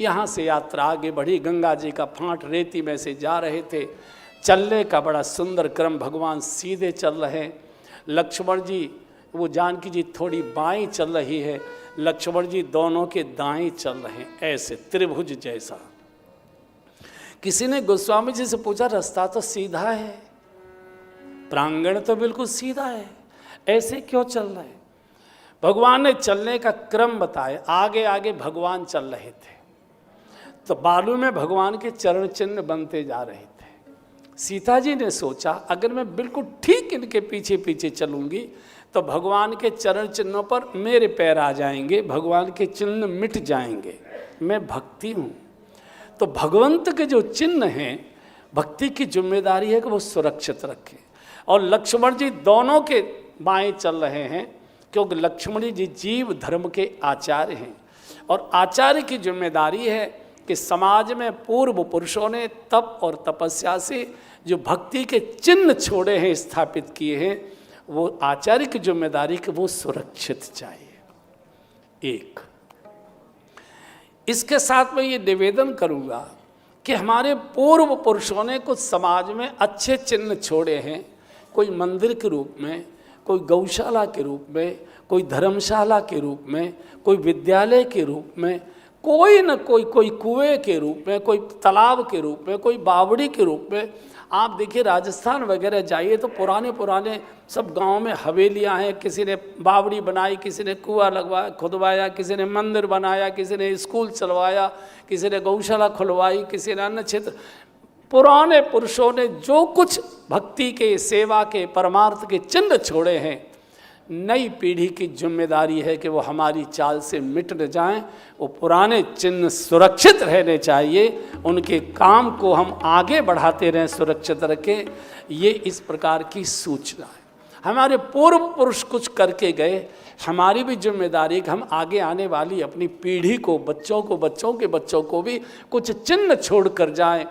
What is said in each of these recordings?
यहाँ से यात्रा आगे बढ़ी, गंगा जी का फांट रेती में से जा रहे थे। चलने का बड़ा सुंदर क्रम, भगवान सीधे चल रहे हैं, लक्ष्मण जी, वो जानकी जी थोड़ी बाएं चल रही है, लक्ष्मण जी दोनों के दाएं चल रहे हैं, ऐसे त्रिभुज जैसा। किसी ने गोस्वामी जी से पूछा, रास्ता तो सीधा है, प्रांगण तो बिल्कुल सीधा है, ऐसे क्यों चल रहे हैं? भगवान ने चलने का क्रम बताया। आगे आगे भगवान चल रहे थे तो बालू में भगवान के चरण चिन्ह बनते जा रहे थे। सीता जी ने सोचा, अगर मैं बिल्कुल ठीक इनके पीछे पीछे चलूंगी तो भगवान के चरण चिन्हों पर मेरे पैर आ जाएंगे, भगवान के चिन्ह मिट जाएंगे। मैं भक्ति हूँ, तो भगवंत के जो चिन्ह हैं, भक्ति की जिम्मेदारी है कि वो सुरक्षित रखें। और लक्ष्मण जी दोनों के बाएं चल रहे हैं, क्योंकि लक्ष्मण जी जीव धर्म के आचार्य हैं, और आचार्य की जिम्मेदारी है कि समाज में पूर्व पुरुषों ने तप और तपस्या से जो भक्ति के चिन्ह छोड़े हैं, स्थापित किए हैं, वो आचार्य की जिम्मेदारी कि वो सुरक्षित चाहिए। एक इसके साथ मैं ये निवेदन करूँगा कि हमारे पूर्व पुरुषों ने कुछ समाज में अच्छे चिन्ह छोड़े हैं, कोई मंदिर के रूप में, कोई गौशाला के रूप में, कोई धर्मशाला के रूप में, कोई विद्यालय के रूप में, कोई न कोई कुएं के रूप में, कोई तालाब के रूप में, कोई बावड़ी के रूप में। आप देखिए राजस्थान वगैरह जाइए तो पुराने पुराने सब गांव में हवेलियां हैं, किसी ने बावड़ी बनाई, किसी ने कुआं लगवाया खुदवाया, किसी ने मंदिर बनाया, किसी ने स्कूल चलवाया, किसी ने गौशाला खुलवाई, किसी ने अन्य क्षेत्र। पुराने पुरुषों ने जो कुछ भक्ति के, सेवा के, परमार्थ के चिन्ह छोड़े हैं, नई पीढ़ी की जिम्मेदारी है कि वो हमारी चाल से मिट न जाएं, वो पुराने चिन्ह सुरक्षित रहने चाहिए, उनके काम को हम आगे बढ़ाते रहें, सुरक्षित रखें। ये इस प्रकार की सूचना है। हमारे पूर्व पुरुष कुछ करके गए, हमारी भी जिम्मेदारी है कि हम आगे आने वाली अपनी पीढ़ी को, बच्चों को, बच्चों के बच्चों को भी कुछ चिन्ह छोड़ कर जाएं।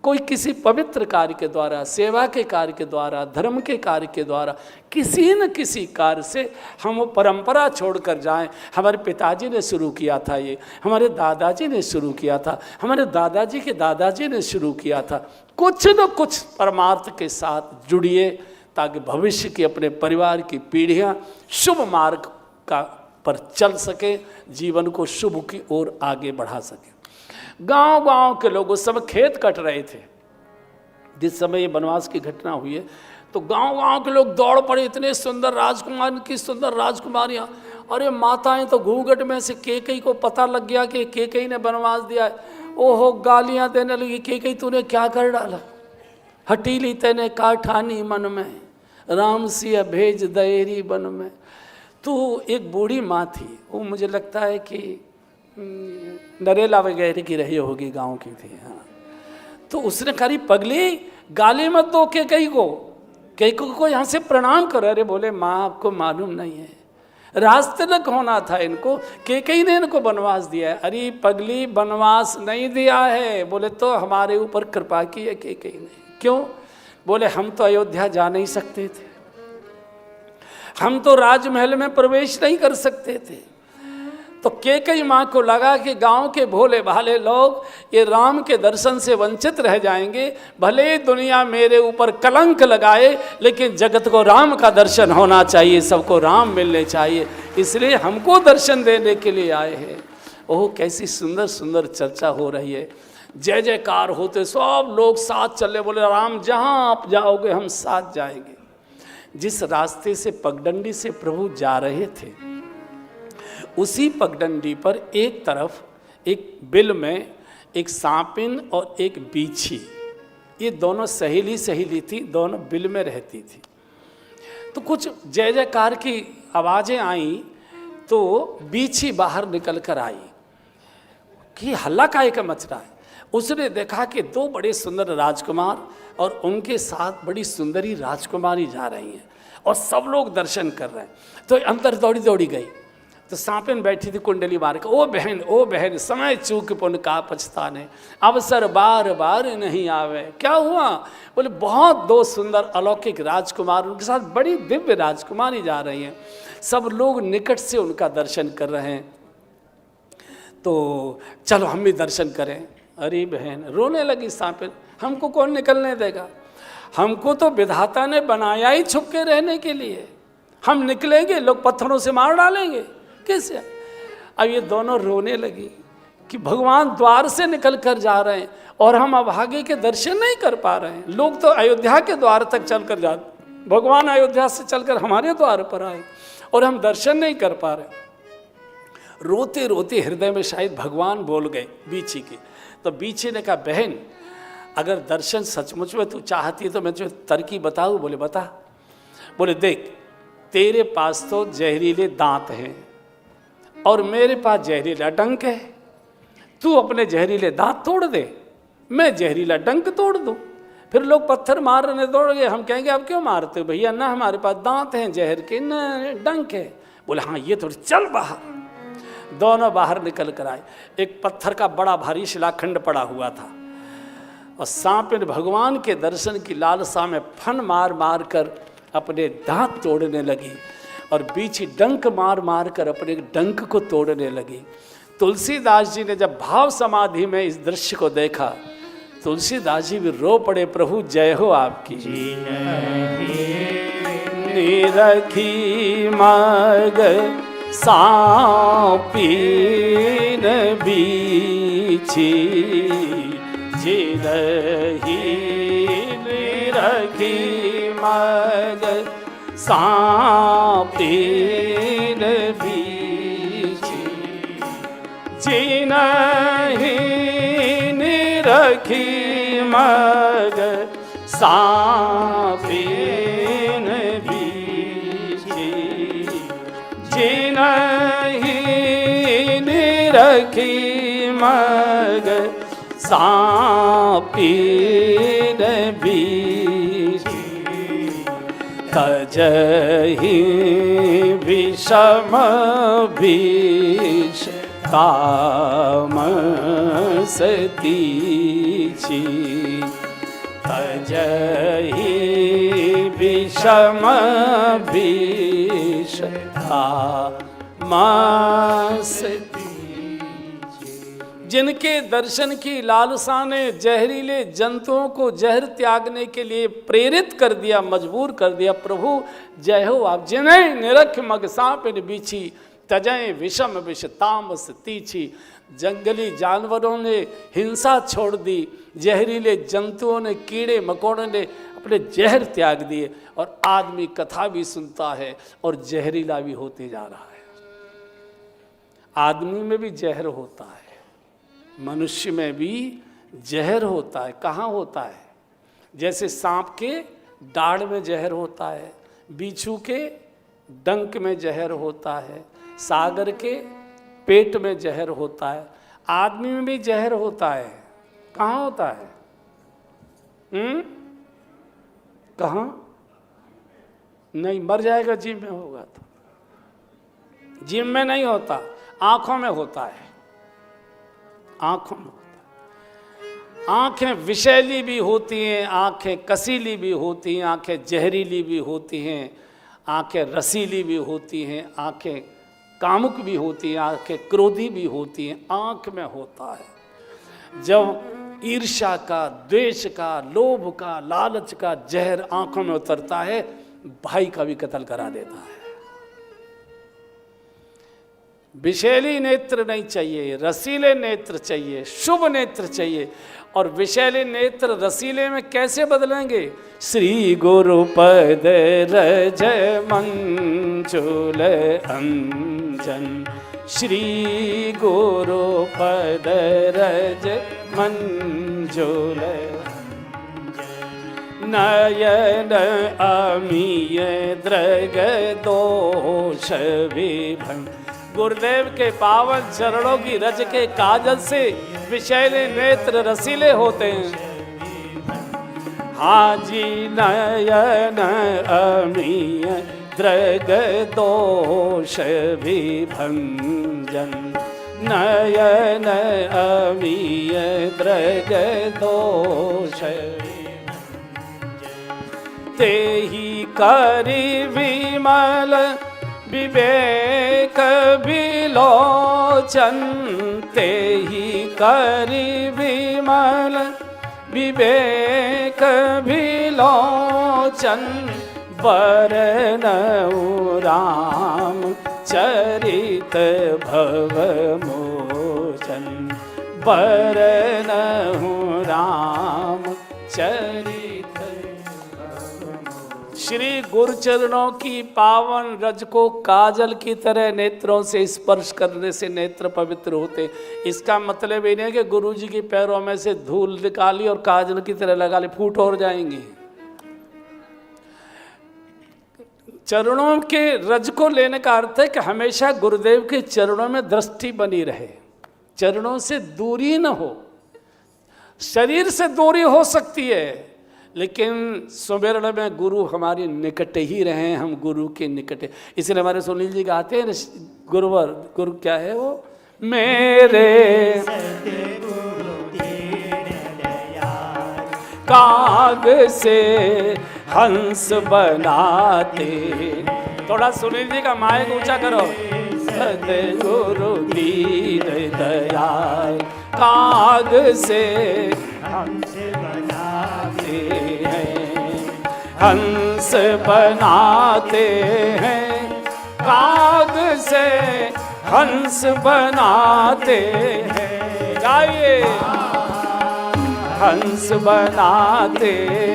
कोई किसी पवित्र कार्य के द्वारा, सेवा के कार्य के द्वारा, धर्म के कार्य के द्वारा, किसी न किसी कार्य से हम वो परंपरा छोड़ कर जाएं। हमारे पिताजी ने शुरू किया था, ये हमारे दादाजी ने शुरू किया था, हमारे दादाजी के दादाजी ने शुरू किया था। कुछ न कुछ परमार्थ के साथ जुड़िए, ताकि भविष्य की अपने परिवार की पीढ़ियाँ शुभ मार्ग का पर चल सकें, जीवन को शुभ की ओर आगे बढ़ा सकें। गांव गांव के लोग उस समय खेत कट रहे थे, जिस समय ये वनवास की घटना हुई है, तो गांव गांव के लोग दौड़ पड़े, इतने सुंदर राजकुमार की सुंदर राजकुमारियां। अरे माताएं तो घूंघट में से केकई को पता लग गया कि केकई ने वनवास दिया है। ओहो, गालियां देने लगी, केकई तूने क्या कर डाला, हटीली तेने का ठानी मन में, राम सिया भेज दयेरी बन में। तो एक बूढ़ी माँ थी, वो मुझे लगता है कि नरेला वगैरह की रही होगी, गांव की थी। हाँ, तो उसने करी, पगली गाली मत दो केकई को यहाँ से प्रणाम करो। अरे बोले, माँ आपको मालूम नहीं है, राजतिलक होना था इनको, केकई ने इनको वनवास दिया है। अरे पगली, वनवास नहीं दिया है। बोले, तो हमारे ऊपर कृपा की है केकई ने। क्यों? बोले, हम तो अयोध्या जा नहीं सकते थे, हम तो राजमहल में प्रवेश नहीं कर सकते थे। तो केकई माँ को लगा कि गांव के भोले भाले लोग ये राम के दर्शन से वंचित रह जाएंगे, भले ही दुनिया मेरे ऊपर कलंक लगाए, लेकिन जगत को राम का दर्शन होना चाहिए, सबको राम मिलने चाहिए, इसलिए हमको दर्शन देने के लिए आए हैं। ओह, कैसी सुंदर सुंदर चर्चा हो रही है, जय जयकार होते, सब लोग साथ चले, बोले राम जहाँ आप जाओगे हम साथ जाएंगे। जिस रास्ते से पगडंडी से प्रभु जा रहे थे, उसी पगडंडी पर एक तरफ एक बिल में एक सांपिन और एक बीछी, ये दोनों सहेली थी, दोनों बिल में रहती थी। तो कुछ जय जयकार की आवाज़ें आईं, तो बीछी बाहर निकल कर आई कि हल्ला काहे का मच रहा है। उसने देखा कि दो बड़े सुंदर राजकुमार और उनके साथ बड़ी सुंदरी राजकुमारी जा रही हैं और सब लोग दर्शन कर रहे हैं। तो अंदर दौड़ी दौड़ी गई, तो सांपिन बैठी थी कुंडली मार के, ओ बहन समय चूक पुन का पछताने, अवसर बार बार नहीं आवे। क्या हुआ? बोले, बहुत दो सुंदर अलौकिक राजकुमार, उनके साथ बड़ी दिव्य राजकुमारी जा रही हैं, सब लोग निकट से उनका दर्शन कर रहे हैं। तो चलो हम भी दर्शन करें। अरे बहन, रोने लगी सांपिन, हमको कौन निकलने देगा, हमको तो विधाता ने बनाया ही छुप के रहने के लिए, हम निकलेंगे लोग पत्थरों से मार डालेंगे कैसे। अब ये दोनों रोने लगी कि भगवान द्वार से निकल कर जा रहे हैं और हम अभागे के दर्शन नहीं कर पा रहे हैं। लोग तो अयोध्या के द्वार तक चल कर जाते, भगवान अयोध्या से चलकर हमारे द्वार पर आए और हम दर्शन नहीं कर पा रहे। रोते रोते हृदय में शायद भगवान बोल गए बीची की। तो बीची ने कहा, बहन अगर दर्शन सचमुच में तू चाहती है तो मैं तुझे तरकीब बताऊँ। बोले बता। बोले देख, तेरे पास तो जहरीले दांत हैं और मेरे पास जहरीला डंक है, तू अपने जहरीले दांत तोड़ दे, मैं जहरीला डंक तोड़ दूँ, फिर लोग पत्थर मारने दौड़ेंगे, हम कहेंगे अब क्यों मारते हो भैया, ना हमारे पास दांत हैं जहर के न डंक है। बोले हाँ ये तो, चल बाहर। दोनों बाहर निकल कर आए। एक पत्थर का बड़ा भारी शिलाखंड पड़ा हुआ था और सांपिन भगवान के दर्शन की लालसा में फन मार मार कर अपने दांत तोड़ने लगी और बीची डंक मार मार कर अपने डंक को तोड़ने लगी। तुलसीदास जी ने जब भाव समाधि में इस दृश्य को देखा, तुलसीदास जी भी रो पड़े, प्रभु जय हो आपकी। निरखी मग सांपिन बीची, जिरही निरखी मग सांपिन बीची, जिनहि निरखी मग सांपिन बीची, जिनहि निरखी मग सांपिन बीची, तजहि विषम विष तामसतीची, तजहि विषम विष तामसतीची। जिनके दर्शन की लालसा ने जहरीले जंतुओं को जहर त्यागने के लिए प्रेरित कर दिया, मजबूर कर दिया, प्रभु जय हो आप। जिन्हें निरख मग सांपिन बीची, तजय विषम विष तामस तीछी। जंगली जानवरों ने हिंसा छोड़ दी, जहरीले जंतुओं ने, कीड़े मकोड़ों ने अपने जहर त्याग दिए और आदमी कथा भी सुनता है और जहरीला भी होते जा रहा है। आदमी में भी जहर होता है, मनुष्य में भी जहर होता है। कहाँ होता है? जैसे सांप के दाढ़ में जहर होता है, बिच्छू के डंक में जहर होता है, सागर के पेट में जहर होता है, आदमी में भी जहर होता है। कहाँ होता है? कहाँ? नहीं, मर जाएगा जिम में होगा तो। जिम में नहीं होता, आंखों में होता है, आंखों में होता है। आंखें विषैली भी होती हैं, आंखें कसीली भी होती हैं, आंखें जहरीली भी होती हैं, आंखें रसीली भी होती हैं, आंखें कामुक भी होती हैं, आंखें क्रोधी भी होती हैं। आंख में होता है। जब ईर्ष्या का, द्वेष का, लोभ का, लालच का जहर आंखों में उतरता है, भाई का भी कत्ल करा देता है। विषैली नेत्र नहीं चाहिए, रसीले नेत्र चाहिए, शुभ नेत्र चाहिए। और विषैले नेत्र रसीले में कैसे बदलेंगे? श्री गुरु पद रज मंजुल अंजन, श्री गुरु पद रज मंजुल नयन अमीय द्रग दोष विभंग। गुरुदेव के पावन चरणों की रज के काजल से विषैले नेत्र रसीले होते हैं। हाजी नयन अमीय द्रग दोष विभंजन, नयन अमीय द्रग दोष तेहि करि विमल विवेक विलोचन ते ही करि विमल, विवेक विलोचन बरनऊ राम चरित भव मोचन, बरनऊ राम चरित भव मोचन। श्री गुरुचरणों की पावन रज को काजल की तरह नेत्रों से स्पर्श करने से नेत्र पवित्र होते। इसका मतलब ये नहीं है कि गुरु जी के पैरों में से धूल निकाली और काजल की तरह लगा ली, फूट और जाएंगी। चरणों के रज को लेने का अर्थ है कि हमेशा गुरुदेव के चरणों में दृष्टि बनी रहे, चरणों से दूरी न हो। शरीर से दूरी हो सकती है, लेकिन सुमिरन में गुरु हमारे निकट ही रहे, हम गुरु के निकट। इसलिए हमारे सुनील जी गाते हैं गुरुवर, गुरु क्या है वो, मेरे काग से हंस बनाते। थोड़ा सुनील जी का माइक ऊंचा करो। सतगुरु दीन दयाल काग से हंस बनाते हैं, हंस बनाते हैं, काग से हंस बनाते हैं। गाइए। हंस बनाते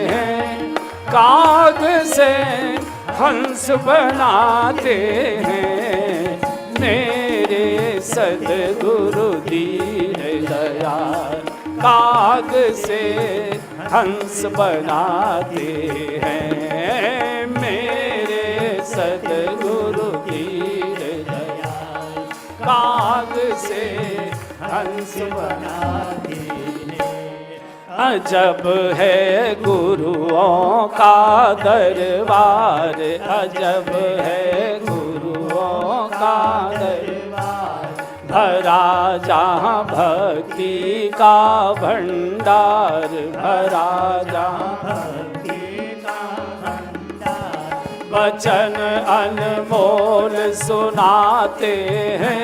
हैं, काग से हंस बनाते हैं, मेरे सद्गुरु दीन दयाल काग से हंस बनाते हैं, मेरे सद्गुरु दीन दयाल काग से हंस बनाते हैं। अजब है गुरुओं का दरबार, अजब है गुरुओं का दरबार, भरा जहाँ भक्ति का भंडार, भरा जहाँ भक्ति का भंडार। वचन अनमोल सुनाते हैं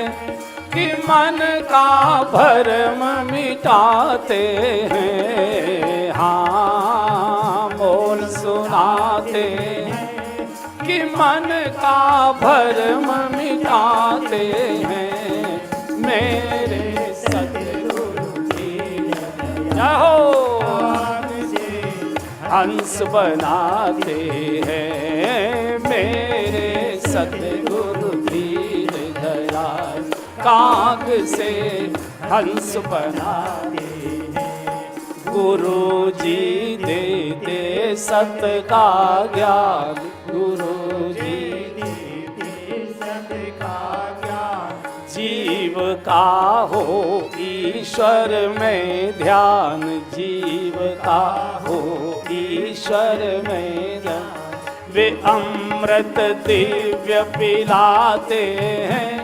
कि मन का भरम मिटाते हैं। हाँ, मोल सुनाते हैं कि मन का भरम मिटाते हैं, मेरे सद्गुरु दीन दयाल हंस बनाते हैं, मेरे सद्गुरु दीन दयाल काग से हंस बनाते हैं। गुरु जी देते सत का ज्ञान, गुरु जी देते सत का ज्ञान, जीव का हो ईश्वर में ध्यान, जीव का हो ईश्वर में ध्यान। वे अमृत दिव्य पिलाते हैं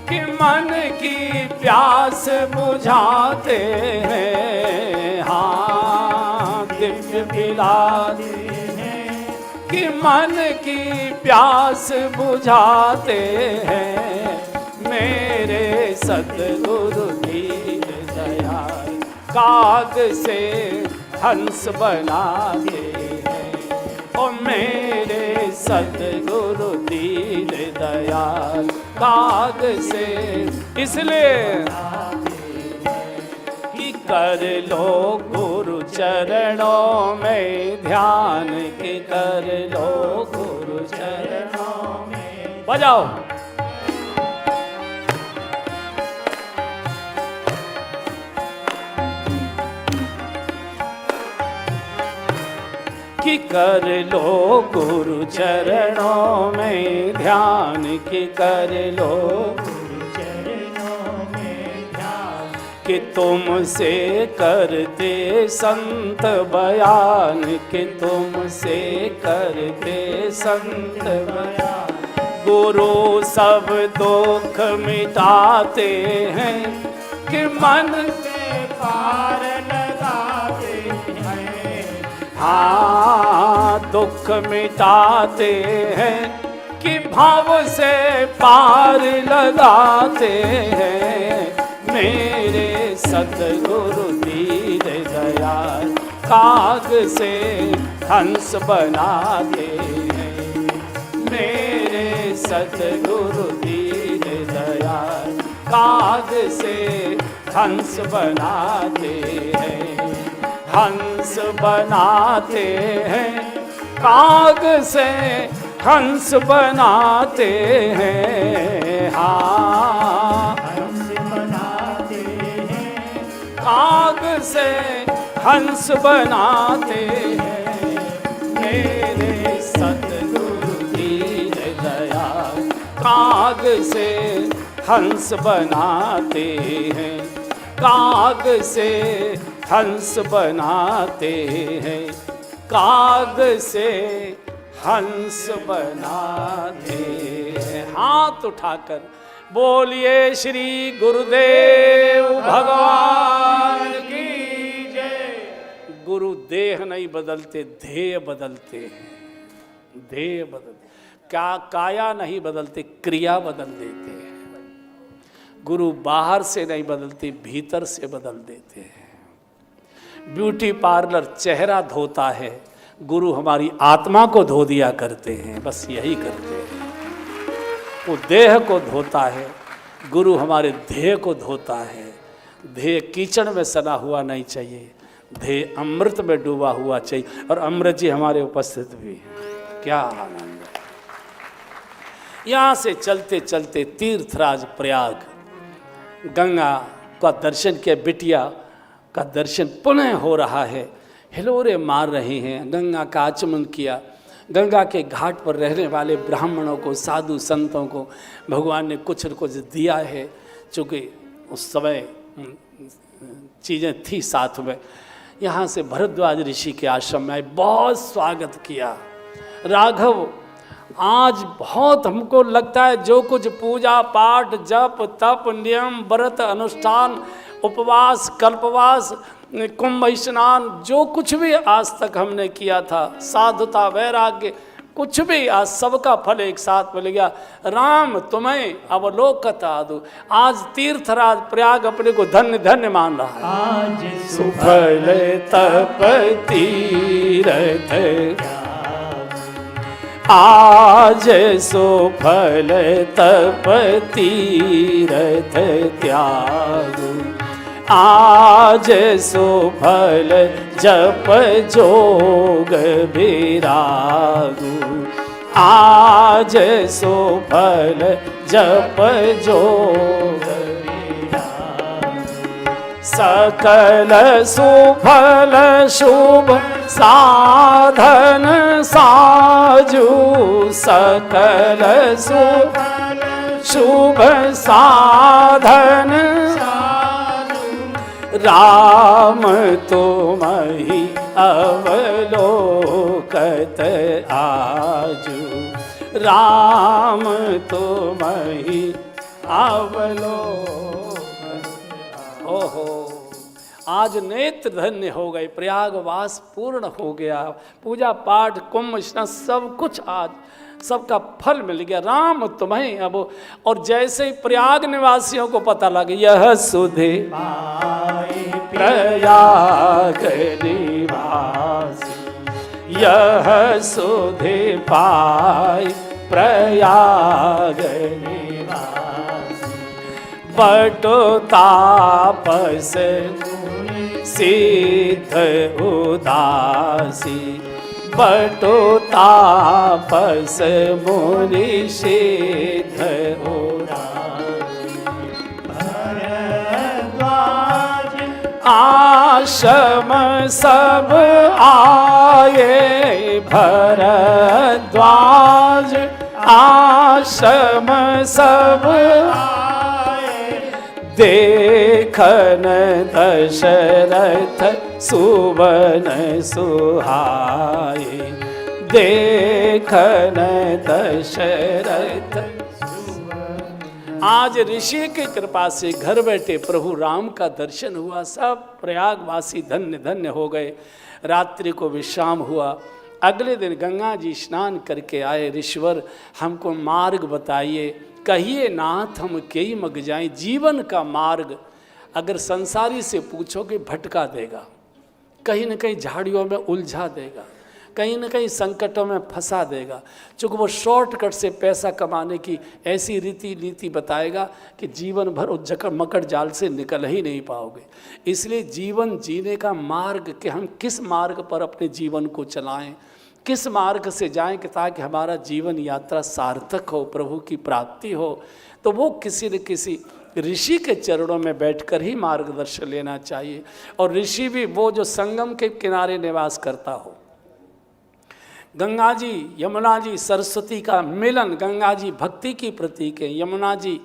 कि मन की प्यास बुझाते हैं। हाँ, दिव्य पिलाते हैं कि मन की प्यास बुझाते हैं, मेरे सद्गुरु दीन दयाल काग से हंस बनाते हैं। ओ मेरे सद्गुरु दीन दयाल काग से इसलिए कि कर लो गुरु चरणों में ध्यान, के कर लो गुरु चरणों में। बजाओ। कि कर लो गुरु चरणों में ध्यान, कि कर लो गुरु चरणों में ध्यान, कि तुमसे करते संत बयान, कि तुमसे करते संत बयान। गुरु सब दुख मिटाते हैं, कि मन से पार लगाते हैं। हाँ, दुख मिटाते हैं कि भाव से पार लगाते हैं मेरे सतगुरु दीन दयाल। काग से हंस बनाते हैं मेरे सतगुरु दीन दयाल। काग से हंस बनाते हैं, हंस बनाते हैं, काग से हंस बनाते हैं। हाँ, हंस बनाते हैं, काग से हंस बनाते हैं मेरे सतगुरु दीन दयाल। काग से हंस बनाते हैं, काग से हंस बनाते हैं, काग से हंस बनाते हैं। हाथ उठाकर बोलिए श्री गुरुदेव भगवान की जय। गुरु देह नहीं बदलते, ध्येय बदलते हैं। ध्येय बदलते, क्या काया नहीं बदलते, क्रिया बदल देते हैं। गुरु बाहर से नहीं बदलते, भीतर से बदल देते हैं। ब्यूटी पार्लर चेहरा धोता है, गुरु हमारी आत्मा को धो दिया करते हैं। बस यही करते हैं। वो देह को धोता है, गुरु हमारे ध्येय को धोता है। ध्येय कीचड़ में सना हुआ नहीं चाहिए, ध्येय अमृत में डूबा हुआ चाहिए। और अमृत जी हमारे उपस्थित भी हैं। क्या आनंद है। यहाँ से चलते चलते तीर्थराज प्रयाग गंगा का दर्शन किया, बिटिया का दर्शन पुनः हो रहा है। हिलोरे मार रहे हैं, गंगा का आचमन किया। गंगा के घाट पर रहने वाले ब्राह्मणों को, साधु संतों को भगवान ने कुछ न कुछ दिया है, चूँकि उस समय चीज़ें थी साथ में। यहाँ से भरद्वाज ऋषि के आश्रम में बहुत स्वागत किया। राघव, आज बहुत हमको लगता है जो कुछ पूजा पाठ, जप तप, नियम, व्रत, अनुष्ठान, उपवास, कल्पवास, कुंभ स्नान, जो कुछ भी आज तक हमने किया था, साधुता, वैराग्य, कुछ भी आज सबका फल एक साथ मिल गया। राम तुम्हें अवलोकत आदु। आज तीर्थराज प्रयाग अपने को धन्य धन्य मान रहा है। आज सुफल तप तीरथ, आज सुफल तप तीरथ त्यागु। आज सुफल जप जोग विरागु। आज सुफल जप जोग विरागु। सकल सुफल शुभ साधन साजु। सकल सुफल शुभ साधन राम तुमहि अवलोकत आजु। राम तुमहि अवलोकत। ओहो, आज नेत्र धन्य हो गए, प्रयागवास पूर्ण हो गया। पूजा पाठ, कुंभ स्नान सब कुछ आज सबका फल मिल गया। राम तुम्हें अब, और जैसे ही प्रयाग निवासियों को पता लगे यह सुधे प्रयाग निवासी, यह सुधे पाई प्रयाग निवासी। बटो तापस सिद्ध उदासी, बटो तापस मुनि सिद्ध उदासी। भरद्वाज आश्रम सब आए, भरद्वाज आश्रम सब आए। देखन दशरथ सुवन सुहाए। देखन दशरथ। आज ऋषि की कृपा से घर बैठे प्रभु राम का दर्शन हुआ। सब प्रयागवासी धन्य धन्य हो गए। रात्रि को विश्राम हुआ। अगले दिन गंगा जी स्नान करके आए। ऋषिवर हमको मार्ग बताइए, कहिए नाथ हम कई मग जाएं। जीवन का मार्ग अगर संसारी से पूछोगे भटका देगा, कहीं न कहीं झाड़ियों में उलझा देगा, कहीं न कहीं संकटों में फंसा देगा, चूँकि वो शॉर्टकट से पैसा कमाने की ऐसी रीति नीति बताएगा कि जीवन भर उस मकड़ जाल से निकल ही नहीं पाओगे। इसलिए जीवन जीने का मार्ग कि हम किस मार्ग पर अपने जीवन को चलाएं, किस मार्ग से जाएं कि ताकि हमारा जीवन यात्रा सार्थक हो, प्रभु की प्राप्ति हो, तो वो किसी न किसी ऋषि के चरणों में बैठकर ही मार्गदर्शन लेना चाहिए। और ऋषि भी वो जो संगम के किनारे निवास करता हो। गंगा जी, यमुना जी, सरस्वती का मिलन। गंगा जी भक्ति की प्रतीक है, यमुना जी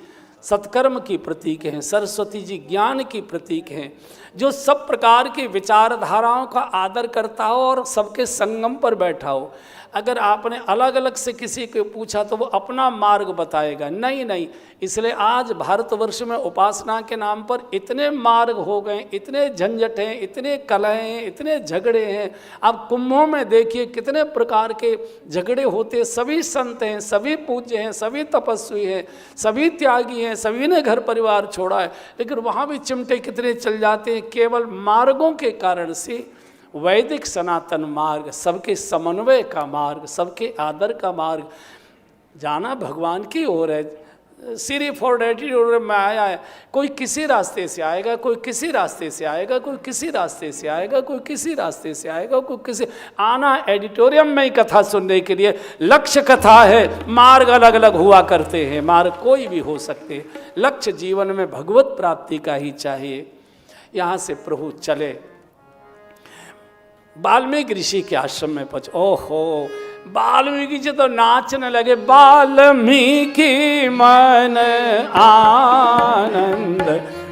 सत्कर्म की प्रतीक हैं, सरस्वती जी ज्ञान की प्रतीक हैं। जो सब प्रकार की विचारधाराओं का आदर करता हो और सबके संगम पर बैठा हो। अगर आपने अलग अलग से किसी को पूछा तो वो अपना मार्ग बताएगा, नहीं नहीं। इसलिए आज भारतवर्ष में उपासना के नाम पर इतने मार्ग हो गए, इतने झंझट हैं, इतने कलह हैं, इतने झगड़े हैं। आप कुंभों में देखिए कितने प्रकार के झगड़े होते। सभी संत हैं, सभी पूज्य हैं, सभी तपस्वी हैं, सभी त्यागी हैं, सभी ने घर परिवार छोड़ा है, लेकिन वहाँ भी चिमटे कितने चल जाते हैं केवल मार्गों के कारण से। वैदिक सनातन मार्ग, सबके समन्वय का मार्ग, सबके आदर का मार्ग, जाना भगवान की ओर है। सीरी फॉर एटीट्यूड में आया है। कोई किसी रास्ते से आएगा, कोई किसी रास्ते से आएगा, कोई किसी रास्ते से आएगा, कोई किसी रास्ते से आएगा, कोई किसी आना एडिटोरियम में ही कथा सुनने के लिए। लक्ष्य कथा है, मार्ग अलग अलग हुआ करते हैं, मार्ग कोई भी हो सकते हैं। लक्ष्य जीवन में भगवत प्राप्ति का ही चाहिए। यहाँ से प्रभु चले, वाल्मीकि ऋषि के आश्रम में पहुंचे। ओहो, वाल्मीकि जी तो नाचने लगे। वाल्मीकि मन आनंद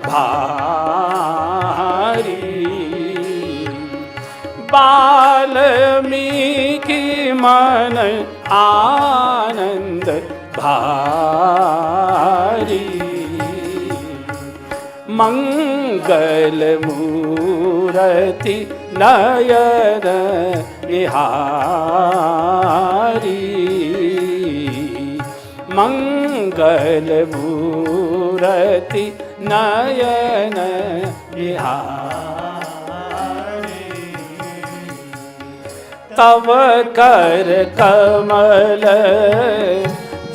भारी, वाल्मीकि मन आनंद भारी, मंगल मूर्ति नयन निहारी, मंगल मूर्ति नयन निहारी, तव कर कमल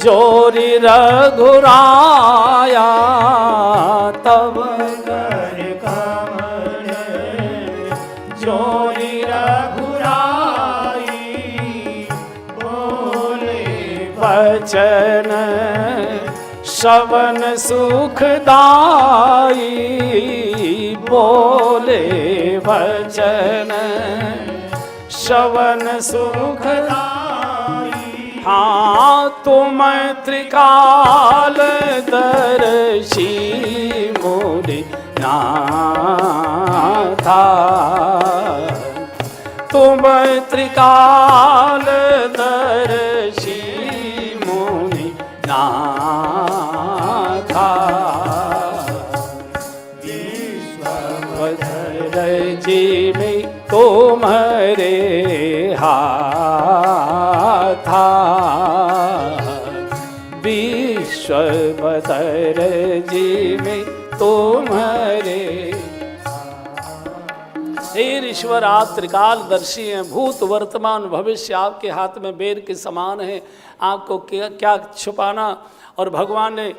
जोरी रघुराया, तव कर कमल जोरी रघुराई, बोले वचन श्रवण सुखदाई, बोले वचन श्रवण सुखदाई। हाँ, तुम त्रिकाल दर्शी मोरे नाथा, तुम त्रिकाल दर्शी मोरे नाथा, विश्वधर जी में तुम्हारे हाथा, विश्वधर जी में तुम्हारे। हे ईश्वर, आप त्रिकालदर्शी हैं, भूत वर्तमान भविष्य आपके हाथ में बेर के समान है, आपको क्या छुपाना। और भगवान ने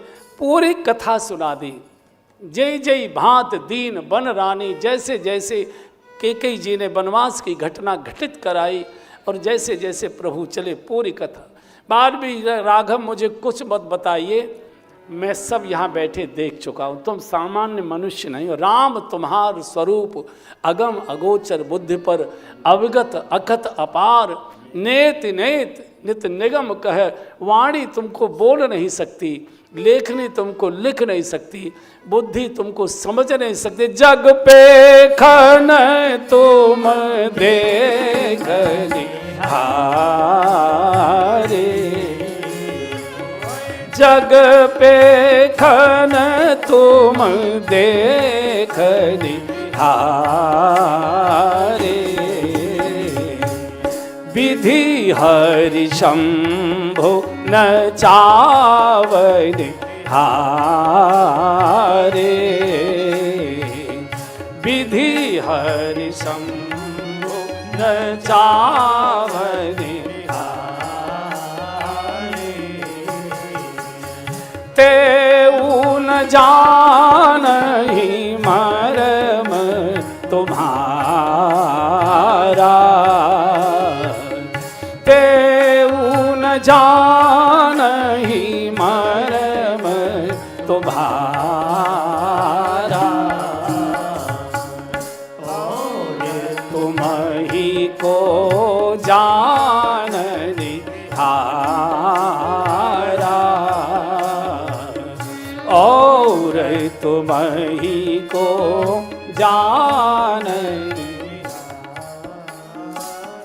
पूरी कथा सुना दी। जय जय भांत दीन बन रानी, जैसे जैसे कैकेयी जी ने वनवास की घटना घटित कराई और जैसे जैसे प्रभु चले पूरी कथा। बाद भी राघव मुझे कुछ मत बताइए, मैं सब यहाँ बैठे देख चुका हूँ, तुम सामान्य मनुष्य नहीं हो। राम तुम्हार स्वरूप अगम अगोचर, बुद्धि पर अवगत अकथ अपार, नेत नेत नित निगम कह, वाणी तुमको बोल नहीं सकती, लेखनी तुमको लिख नहीं सकती, बुद्धि तुमको समझ नहीं सकती। जग पे खन तुम देखनी हारे, जग पे खन तुम देखनी हारे, विधि हरि शंभु न चावन हारे, विधि हरि शंभु न चावन हारे, तेऊ न जानहि मरम तुम्हारा, तेऊ न जानहि मरम तुम्हारा, तुम्ही को जानने हारा, और तुम्ही को जानने।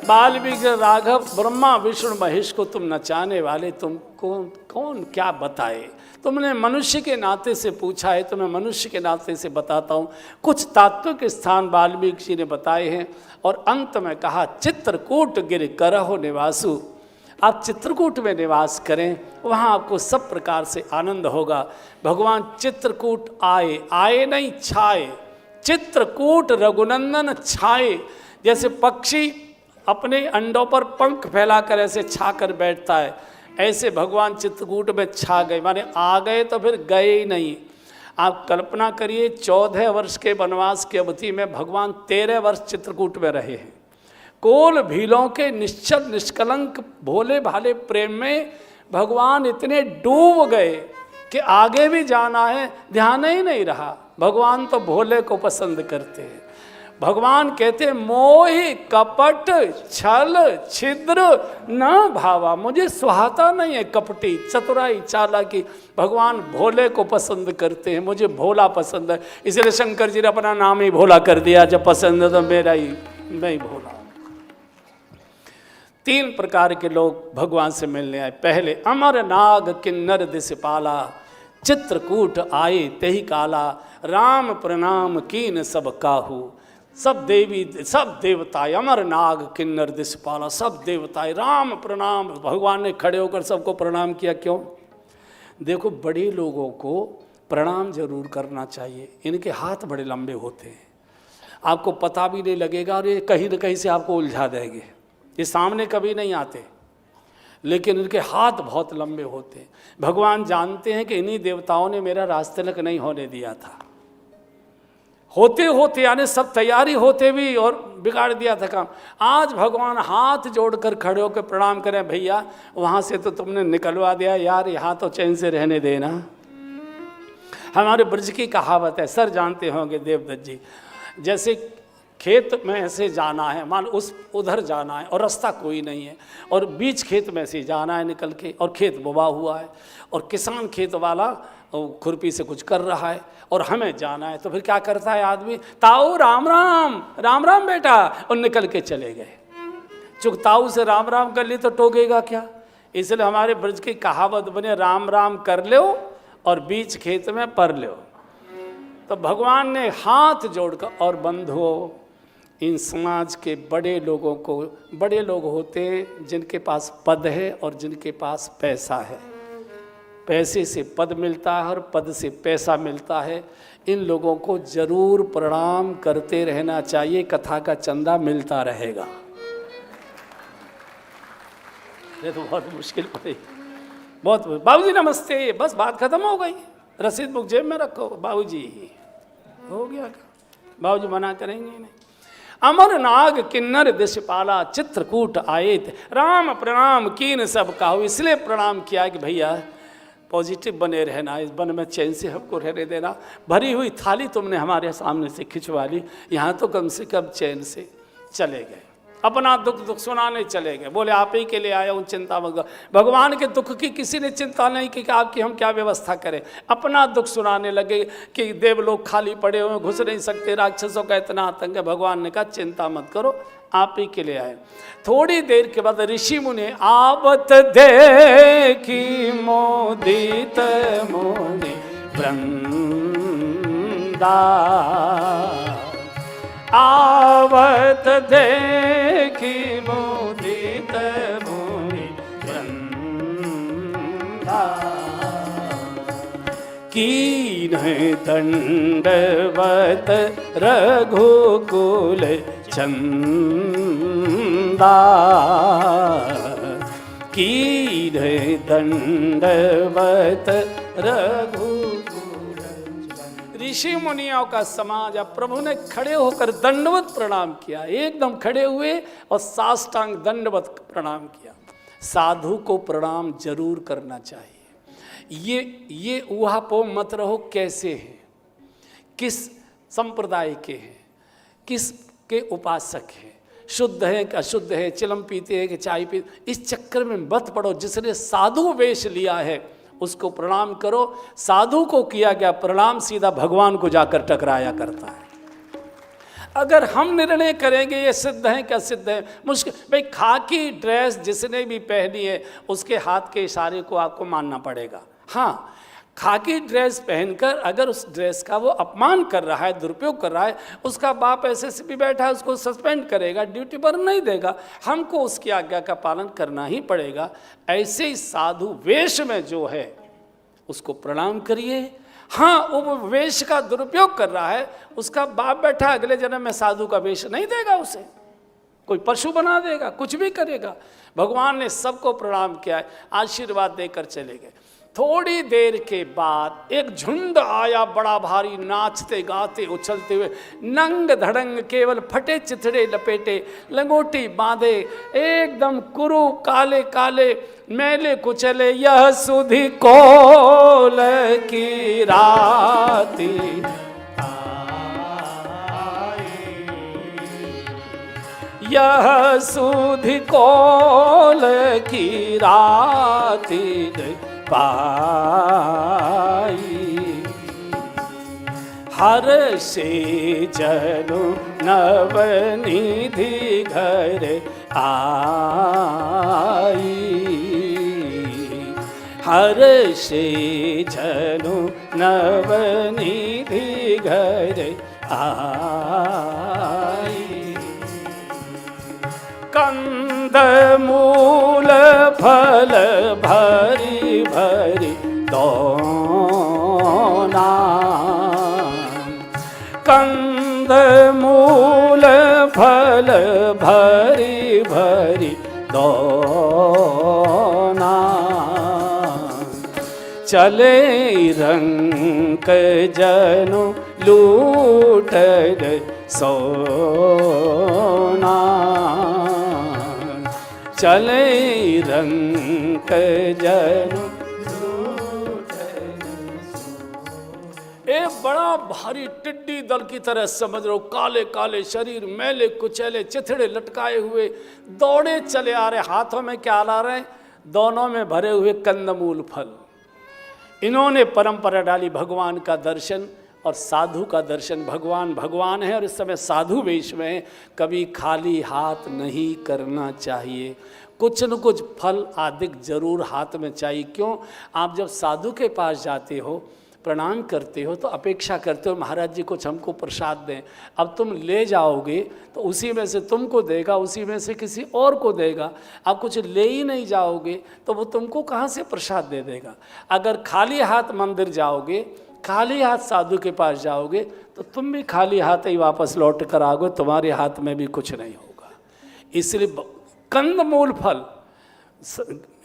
वाल्मीकि राघव ब्रह्मा विष्णु महेश को तुम नचाने वाले, तुम कौन क्या बताए? तुमने मनुष्य के नाते से पूछा है, तो मैं मनुष्य के नाते से बताता हूँ। कुछ तात्विक स्थान वाल्मीकि जी ने बताए हैं और अंत में कहा चित्रकूट गिर करहो निवासु। आप चित्रकूट में निवास करें, वहाँ आपको सब प्रकार से आनंद होगा। भगवान चित्रकूट आए, आए नहीं छाए, चित्रकूट रघुनंदन छाए। जैसे पक्षी अपने अंडों पर पंख फैलाकर ऐसे छा कर बैठता है, ऐसे भगवान चित्रकूट में छा गए, माने आ गए तो फिर गए ही नहीं। आप कल्पना करिए 14 वर्ष के वनवास की अवधि में भगवान 13 वर्ष चित्रकूट में रहे हैं। कोल भीलों के निश्चल निष्कलंक भोले भाले प्रेम में भगवान इतने डूब गए कि आगे भी जाना है ध्यान ही नहीं रहा। भगवान तो भोले को पसंद करते हैं। भगवान कहते मोहि कपट छल छिद्र न भावा, मुझे सुहाता नहीं है कपटी चतुराई चालाकी। भगवान भोले को पसंद करते हैं, मुझे भोला पसंद है, इसलिए शंकर जी ने अपना नाम ही भोला कर दिया। जब पसंद है तो मेरा ही, मैं ही भोला। 3 प्रकार के लोग भगवान से मिलने आए। पहले अमर नाग किन्नर दिसपाला, चित्रकूट आए तेहि काला, राम प्रणाम कीन सब काहू। सब देवी सब देवताएं, अमर नाग किन्नर दिसपाला, सब देवताएं राम प्रणाम। भगवान ने खड़े होकर सबको प्रणाम किया। क्यों? देखो बड़े लोगों को प्रणाम जरूर करना चाहिए। इनके हाथ बड़े लंबे होते हैं, आपको पता भी नहीं लगेगा और ये कहीं न कहीं से आपको उलझा देंगे। ये सामने कभी नहीं आते, लेकिन इनके हाथ बहुत लंबे होते हैं। भगवान जानते हैं कि इन्हीं देवताओं ने मेरा राजतिलक नहीं होने दिया था। होते होते यानी सब तैयारी होते भी और बिगाड़ दिया था काम। आज भगवान हाथ जोड़कर खड़े होकर प्रणाम करें, भैया वहाँ से तो तुमने निकलवा दिया यार, यहाँ तो चैन से रहने देना। हमारे ब्रज की कहावत है, सर जानते होंगे देवदत्त जी, जैसे खेत में ऐसे जाना है, मान उस उधर जाना है और रास्ता कोई नहीं है और बीच खेत में से जाना है निकल के, और खेत बोवा हुआ है और किसान खेत वाला खुरपी से कुछ कर रहा है और हमें जाना है। तो फिर क्या करता है आदमी, ताऊ राम राम, राम राम बेटा, और निकल के चले गए। चूँकि ताऊ से राम राम कर ली तो टोकेगा क्या, इसलिए हमारे ब्रज की कहावत बने राम राम कर लो और बीच खेत में पर लो। तो भगवान ने हाथ जोड़कर, और बंधुओं इन समाज के बड़े लोगों को, बड़े लोग होते हैं जिनके पास पद है और जिनके पास पैसा है। पैसे से पद मिलता है और पद से पैसा मिलता है। इन लोगों को जरूर प्रणाम करते रहना चाहिए, कथा का चंदा मिलता रहेगा। ये तो बहुत मुश्किल पड़ी, बहुत। बाबूजी नमस्ते, बस बात खत्म हो गई, रसीद बुक जेब में रखो। बाबूजी हो गया, बाबूजी मना करेंगे नहीं। अमर नाग किन्नर दिशपाला, चित्रकूट आए राम प्रणाम कीन सब काहू। इसलिए प्रणाम किया कि भैया पॉजिटिव बने रहना, इस वन में चैन से हमको रहने देना। भरी हुई थाली तुमने हमारे सामने से खिंचवा ली, यहाँ तो कम से कम चैन से चले गए। अपना दुख दुख सुनाने चले गए, बोले आप ही के लिए आया हूँ, चिंता मत। भगवान के दुख की किसी ने चिंता नहीं की कि आपकी हम क्या व्यवस्था करें। अपना दुख सुनाने लगे कि देवलोक खाली पड़े हुए, घुस नहीं सकते, राक्षसों का इतना आतंक है। भगवान ने कहा चिंता मत करो, आप ही के लिए आए। थोड़ी देर के बाद ऋषि मुनि आवत देखी मोदित मोनि वृंदा, आवत देखी मोदित मोनि कीन्ह दंडवत रघुकुल चंदा, कीन्ह दंडवत रघुकुल। ऋषि मुनियों का समाज, अब प्रभु ने खड़े होकर दंडवत प्रणाम किया, एकदम खड़े हुए और साष्टांग दंडवत प्रणाम किया। साधु को प्रणाम जरूर करना चाहिए। ये ऊहापोह मत रहो कैसे हैं, किस संप्रदाय के हैं, किस के उपासक हैं, शुद्ध है कि अशुद्ध है, चिलम पीते हैं कि चाय पीते, इस चक्कर में मत पड़ो। जिसने साधु वेश लिया है उसको प्रणाम करो। साधु को किया गया प्रणाम सीधा भगवान को जाकर टकराया करता है। अगर हम निर्णय करेंगे ये सिद्ध है क्या सिद्ध है, मुश्किल। भाई खाकी ड्रेस जिसने भी पहनी है उसके हाथ के इशारे को आपको मानना पड़ेगा। हाँ, खाकी ड्रेस पहनकर अगर उस ड्रेस का वो अपमान कर रहा है, दुरुपयोग कर रहा है, उसका बाप एसएसपी बैठा है, उसको सस्पेंड करेगा, ड्यूटी पर नहीं देगा, हमको उसकी आज्ञा का पालन करना ही पड़ेगा। ऐसे ही साधु वेश में जो है उसको प्रणाम करिए। हाँ, वो वेश का दुरुपयोग कर रहा है, उसका बाप बैठा अगले जन्म में साधु का वेश नहीं देगा, उसे कोई पशु बना देगा, कुछ भी करेगा। भगवान ने सबको प्रणाम किया है, आशीर्वाद देकर चले गए। थोड़ी देर के बाद एक झुंड आया बड़ा भारी, नाचते गाते उछलते हुए, नंग धड़ंग केवल फटे चिथड़े लपेटे, लंगोटी बांधे, एकदम कुरु काले काले मैले कुचले, यह सुधि कोल की राती, यह सुधि कोल की राती पाई, हर से जनु नवनिधि घर आई, हर से जनु नवनिधि घर आई। कंद मूल फल भरी भरी दोना, कंद मूल फल भरी भरी दोना, चले रंक जनु लूटद सोना, चले रंक जनु। एक बड़ा भारी टिड्डी दल की तरह समझ लो, काले काले शरीर, मैले कुचैले, चिथड़े लटकाए हुए दौड़े चले आ रहे। हाथों में क्या ला रहे हैं? दोनों में भरे हुए कंदमूल फल। इन्होंने परंपरा डाली भगवान का दर्शन और साधु का दर्शन। भगवान भगवान है और इस समय साधु वेश में है। कभी खाली हाथ नहीं करना चाहिए, कुछ न कुछ फल आदि जरूर हाथ में चाहिए। क्यों? आप जब साधु के पास जाते हो, प्रणाम करते हो, तो अपेक्षा करते हो महाराज जी कुछ हमको प्रसाद दें। अब तुम ले जाओगे तो उसी में से तुमको देगा, उसी में से किसी और को देगा। आप कुछ ले ही नहीं जाओगे तो वो तुमको कहाँ से प्रसाद दे देगा। अगर खाली हाथ मंदिर जाओगे, खाली हाथ साधु के पास जाओगे तो तुम भी खाली हाथ ही वापस लौट कर आओगे, तुम्हारे हाथ में भी कुछ नहीं होगा। इसलिए कंदमूल फल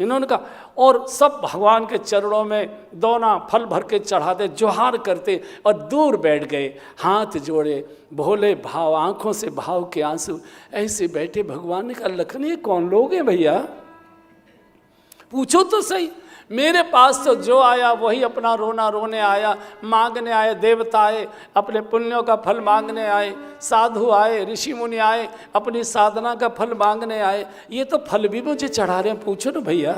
इन्होंने कहा, और सब भगवान के चरणों में दोना फल भर के चढ़ाते, जोहार करते और दूर बैठ गए, हाथ जोड़े, भोले भाव, आंखों से भाव के आंसू ऐसे बैठे। भगवान ने कहा, लखन ये कौन लोग हैं भैया, पूछो तो सही। मेरे पास तो जो आया वही अपना रोना रोने आया, मांगने आए, देवता आए अपने पुण्यों का फल मांगने आए, साधु आए, ऋषि मुनि आए अपनी साधना का फल मांगने आए। ये तो फल भी मुझे चढ़ा रहे हैं, पूछो ना भैया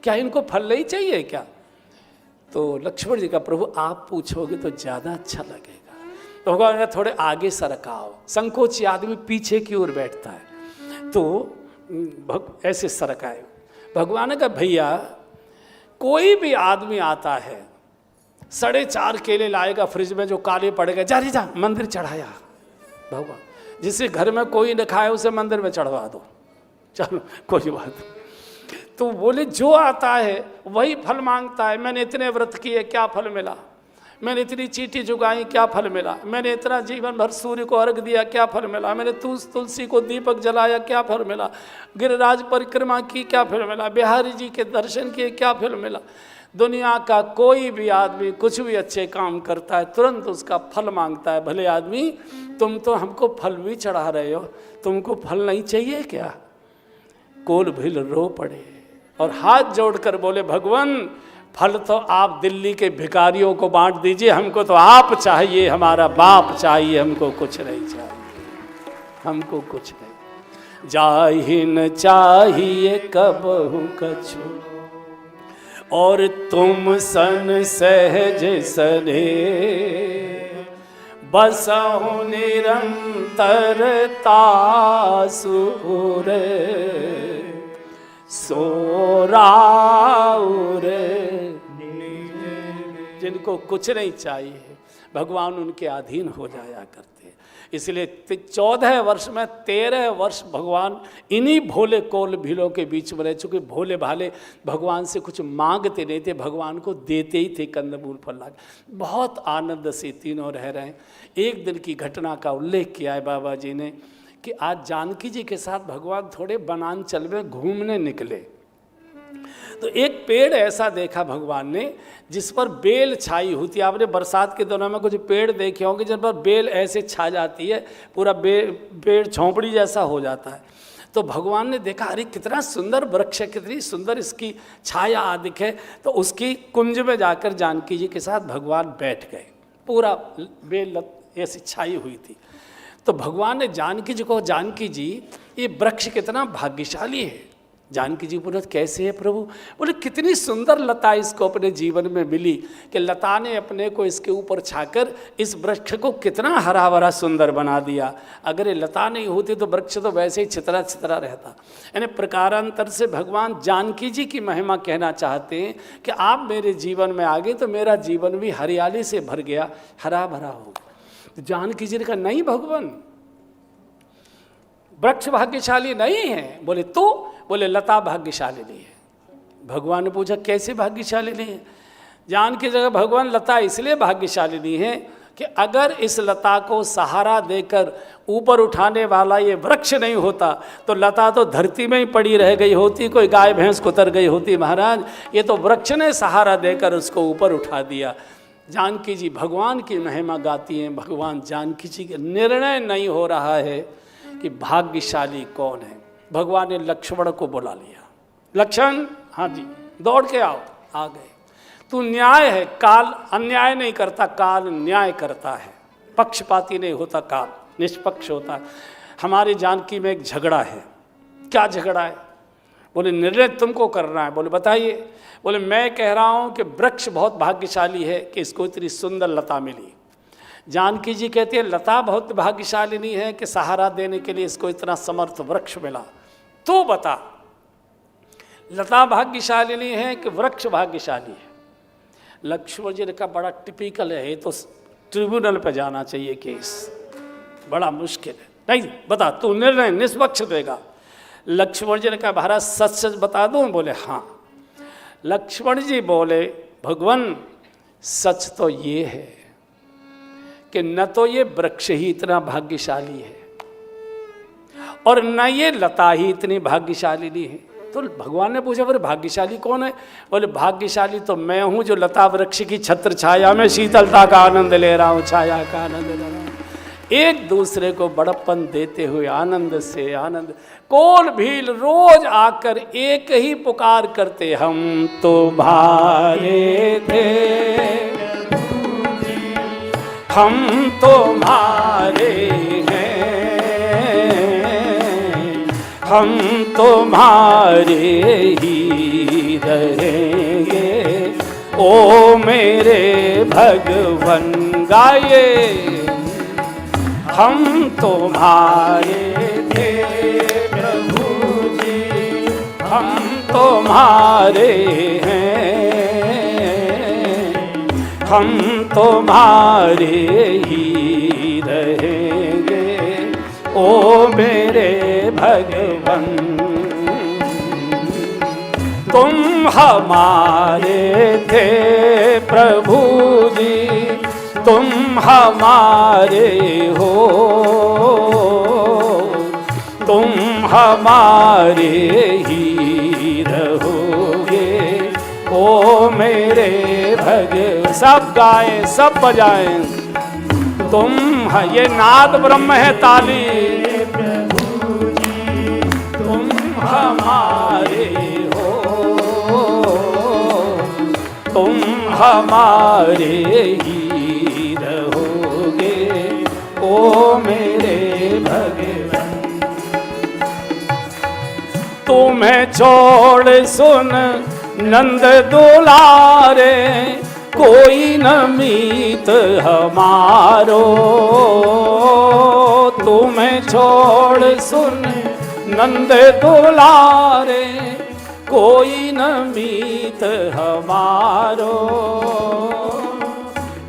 क्या इनको फल नहीं चाहिए क्या? तो लक्ष्मण जी का, प्रभु आप पूछोगे तो ज़्यादा अच्छा लगेगा। तो भगवान ने थोड़े आगे सरकाओ। संकोची आदमी पीछे की ओर बैठता है, तो ऐसे सरकाए। भगवान ने कहा, भैया कोई भी आदमी आता है 4.5 केले लाएगा फ्रिज में जो काले पड़ गए, जा रे जा मंदिर चढ़ाया। भगवान जिसे घर में कोई न खाए उसे मंदिर में चढ़वा दो, चलो कोई बात। तो बोले जो आता है वही फल मांगता है, मैंने इतने व्रत किए क्या फल मिला? मैंने इतनी चींटी चुगाई, क्या फल मिला? मैंने इतना जीवन भर सूर्य को अर्घ दिया, क्या फल मिला? मैंने तुलसी को दीपक जलाया, क्या फल मिला? गिरिराज परिक्रमा की, क्या फल मिला? बिहारी जी के दर्शन किए, क्या फल मिला? दुनिया का कोई भी आदमी कुछ भी अच्छे काम करता है तुरंत उसका फल मांगता है। भले आदमी, तुम तो हमको फल भी चढ़ा रहे हो, तुमको फल नहीं चाहिए क्या? कोल भील रो पड़े और हाथ जोड़कर बोले, भगवान फल तो आप दिल्ली के भिखारियों को बांट दीजिए, हमको तो आप चाहिए, हमारा बाप चाहिए, हमको कुछ नहीं चाहिए, हमको कुछ नहीं। जाहि न चाहिए कबहु कछु, और तुम सन सहज सने, बसहु निरंतरता सुर सोराउर। जिनको कुछ नहीं चाहिए भगवान उनके अधीन हो जाया करते। इसलिए 14 वर्ष में 13 वर्ष भगवान इन्हीं भोले कोल भीलों के बीच में रह चुके। भोले भाले भगवान से कुछ मांगते नहीं थे, भगवान को देते ही थे कंदमूल फल ला। बहुत आनंद से तीनों रह रहे हैं। एक दिन की घटना का उल्लेख किया है बाबा जी ने कि आज जानकी जी के साथ भगवान थोड़े वनांचल में घूमने निकले, तो एक पेड़ ऐसा देखा भगवान ने जिस पर बेल छाई होती है। आपने बरसात के दिनों में कुछ पेड़ देखे होंगे जिन पर बेल ऐसे छा जाती है, पूरा पेड़ झोंपड़ी जैसा हो जाता है। तो भगवान ने देखा, अरे कितना सुंदर वृक्ष है, कितनी सुंदर इसकी छाया आदिक है। तो उसकी कुंज में जाकर जानकी जी के साथ भगवान बैठ गए। पूरा बेल ऐसी छाई हुई थी। तो भगवान ने जानकी जी को, जानकी जी ये वृक्ष कितना भाग्यशाली है। जानकी जी बोले, कैसे है प्रभु? बोले, कितनी सुंदर लता इसको अपने जीवन में मिली कि लता ने अपने को इसके ऊपर छाकर इस वृक्ष को कितना हरा भरा सुंदर बना दिया। अगर ये लता नहीं होती तो वृक्ष तो वैसे ही छितरा छितरा रहता। यानी प्रकारांतर से भगवान जानकी जी की महिमा कहना चाहते हैं कि आप मेरे जीवन में आ गए तो मेरा जीवन भी हरियाली से भर गया, हरा भरा हो। तो जानकी जी ने कहा, नहीं भगवान, वृक्ष भाग्यशाली नहीं है। बोले तो? बोले लता भाग्यशाली नहीं है। भगवान ने पूछा, कैसे भाग्यशाली नहीं है? जानकी जगह भगवान, लता इसलिए भाग्यशाली नहीं है कि अगर इस लता को सहारा देकर ऊपर उठाने वाला ये वृक्ष नहीं होता तो लता तो धरती में ही पड़ी रह गई होती, कोई गाय भैंस कुतर गई होती। महाराज, ये तो वृक्ष ने सहारा देकर उसको ऊपर उठा दिया। जानकी जी भगवान की महिमा गाती हैं। भगवान जानकी जी का निर्णय नहीं हो रहा है कि भाग्यशाली कौन है। भगवान ने लक्ष्मण को बुला लिया। लक्ष्मण, हाँ जी, दौड़ के आओ। आ गए। तू न्याय है, काल अन्याय नहीं करता, काल न्याय करता है। पक्षपाती नहीं होता, काल निष्पक्ष होता है। हमारी जानकी में एक झगड़ा है। क्या झगड़ा है? बोले, निर्णय तुमको करना है। बोले, बताइए। बोले, मैं कह रहा हूँ कि वृक्ष बहुत भाग्यशाली है कि इसको इतनी सुंदर लता मिली। जानकी जी कहती है, लता बहुत भाग्यशाली नहीं है कि सहारा देने के लिए इसको इतना समर्थ वृक्ष मिला। तो बता, लता भाग्यशाली नहीं है कि वृक्ष भाग्यशाली है? लक्ष्मण जी ने कहा, बड़ा टिपिकल है, ये तो ट्रिब्यूनल पे जाना चाहिए केस, बड़ा मुश्किल है। नहीं, बता, तू निर्णय निष्पक्ष देगा। लक्ष्मण जी ने कहा, महाराज सच सच बता दूं? बोले, हाँ। लक्ष्मण जी बोले, भगवान सच तो ये है कि न तो ये वृक्ष ही इतना भाग्यशाली है और न ये लता ही इतनी भाग्यशाली नहीं है। तो भगवान ने पूछा, बोले भाग्यशाली कौन है? बोले, भाग्यशाली तो मैं हूं जो लता वृक्ष की छत्र छाया में शीतलता का आनंद ले रहा हूं, छाया का आनंद ले रहा हूं। एक दूसरे को बड़प्पन देते हुए आनंद से आनंद। कोल भील रोज आकर एक ही पुकार करते, हम तुम्हारे थे, हम तुम्हारे हैं, हम तुम्हारे ही रहेंगे। ओ मेरे भगवन, गाये, हम तुम्हारे थे प्रभु जी, हम तुम्हारे हैं, हम तुम्हारे ही रहेंगे। ओ मेरे भगवन, तुम हमारे थे प्रभु जी, तुम हमारे हो, तुम हमारे ही रहोगे ओ मेरे भगवान। सब गाएं, सब बजाएं। तुम ये नाद ब्रह्म है, ताली। प्रभु जी तुम हमारे हो, तुम हमारे ही रहोगे ओ मेरे भगवान। तुम्हें छोड़ सुन नंद दुलारे, कोई न मीत हमारो। तुम्हें छोड़ सुन नंद दुलारे, कोई न मीत हमारो।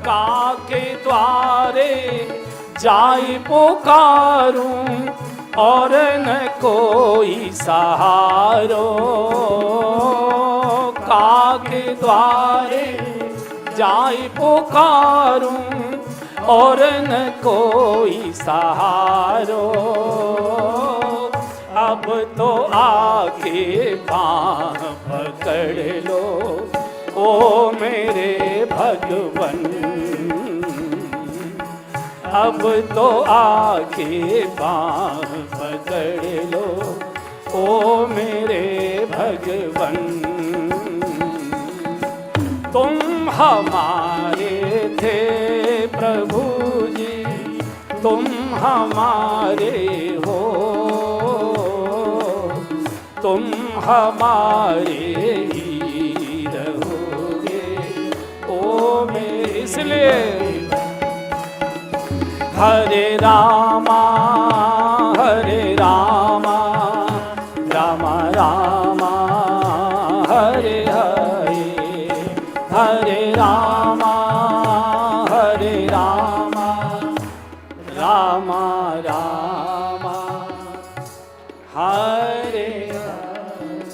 काके द्वारे जाई पुकारूं, और न कोई सहारो। काके द्वारे जाई पुकारूं, और न कोई सहारो। अब तो आके बाँह पकड़ लो ओ मेरे भगवन। अब तो आके बाँह पकड़ लो ओ मेरे भगवन। तुम हमारे थे प्रभु जी, तुम हमारे हो, तुम हमारे ही रहोगे ओ मेरे। इसलिए हरे रामा रामा रामा हरे हरे, हरे रामा रामा रामा